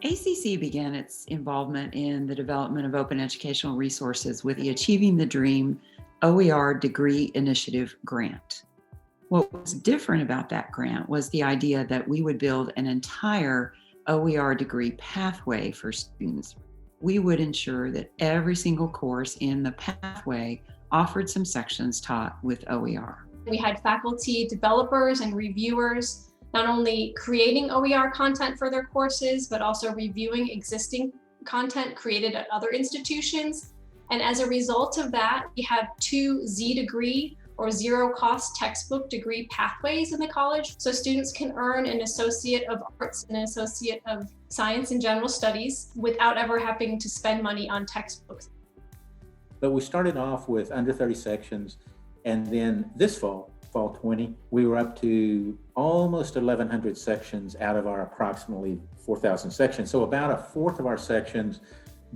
ACC began its involvement in the development of open educational resources with the Achieving the Dream OER Degree Initiative grant. What was different about that grant was the idea that we would build an entire OER degree pathway for students. We would ensure that every single course in the pathway offered some sections taught with OER. We had faculty developers and reviewers not only creating OER content for their courses, but also reviewing existing content created at other institutions. And as a result of that, we have 2 Z-degree or zero-cost textbook degree pathways in the college. So students can earn an Associate of Arts and an Associate of Science and General Studies without ever having to spend money on textbooks. But we started off with under 30 sections, and then this fall 20, we were up to almost 1,100 sections out of our approximately 4,000 sections. So about a fourth of our sections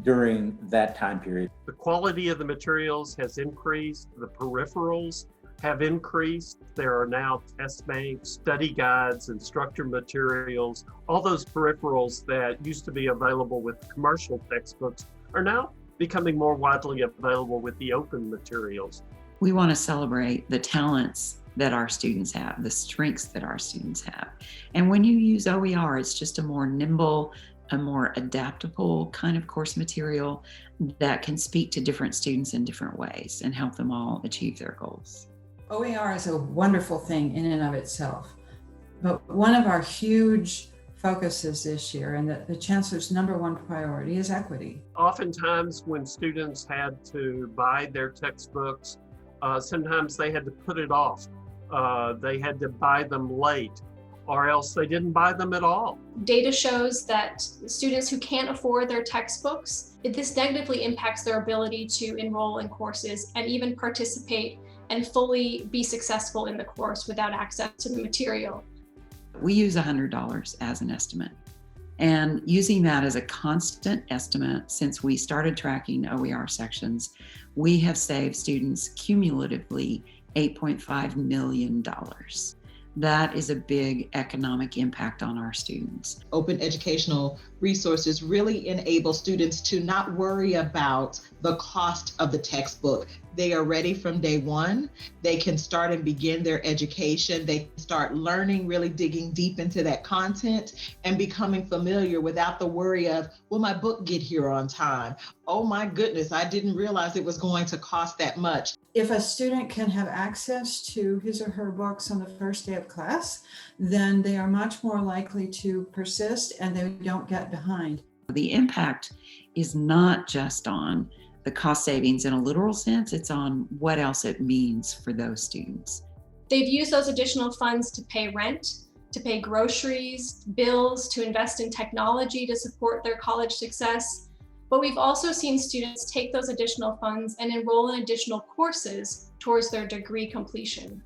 during that time period. The quality of the materials has increased, the peripherals have increased. There are now test banks, study guides, instructor materials. All those peripherals that used to be available with commercial textbooks are now becoming more widely available with the open materials. We want to celebrate the talents that our students have, the strengths that our students have. And when you use OER, it's just a more nimble, a more adaptable kind of course material that can speak to different students in different ways and help them all achieve their goals. OER is a wonderful thing in and of itself, but one of our huge focuses this year, and the Chancellor's number one priority, is equity. Oftentimes when students had to buy their textbooks, sometimes they had to put it off. They had to buy them late, or else they didn't buy them at all. Data shows that students who can't afford their textbooks, this negatively impacts their ability to enroll in courses and even participate and fully be successful in the course without access to the material. We use $100 as an estimate. And using that as a constant estimate since we started tracking OER sections, we have saved students cumulatively $8.5 million. That is a big economic impact on our students. Open educational resources really enable students to not worry about the cost of the textbook. They are ready from day one. They can start and begin their education. They can start learning, really digging deep into that content and becoming familiar without the worry of, will my book get here on time? Oh my goodness, I didn't realize it was going to cost that much. If a student can have access to his or her books on the first day of class, then they are much more likely to persist and they don't get behind. The impact is not just on the cost savings in a literal sense, it's on what else it means for those students. They've used those additional funds to pay rent, to pay groceries, bills, to invest in technology to support their college success. But we've also seen students take those additional funds and enroll in additional courses towards their degree completion.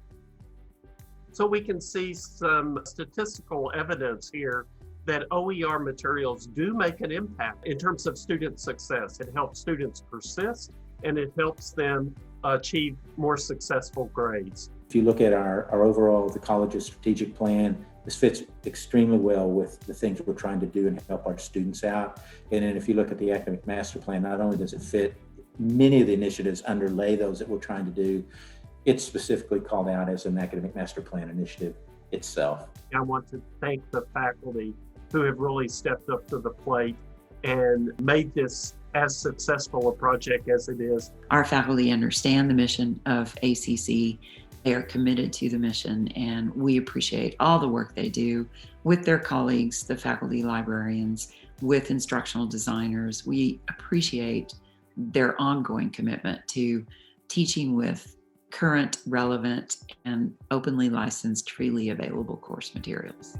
So we can see some statistical evidence here that OER materials do make an impact in terms of student success. It helps students persist and it helps them achieve more successful grades. If you look at our overall, the college's strategic plan, this fits extremely well with the things we're trying to do and help our students out. And then if you look at the academic master plan, not only does it fit, many of the initiatives underlay those that we're trying to do. It's specifically called out as an academic master plan initiative itself. I want to thank the faculty who have really stepped up to the plate and made this as successful a project as it is. Our faculty understand the mission of ACC. They are committed to the mission, and we appreciate all the work they do with their colleagues, the faculty librarians, with instructional designers. We appreciate their ongoing commitment to teaching with current, relevant, and openly licensed, freely available course materials.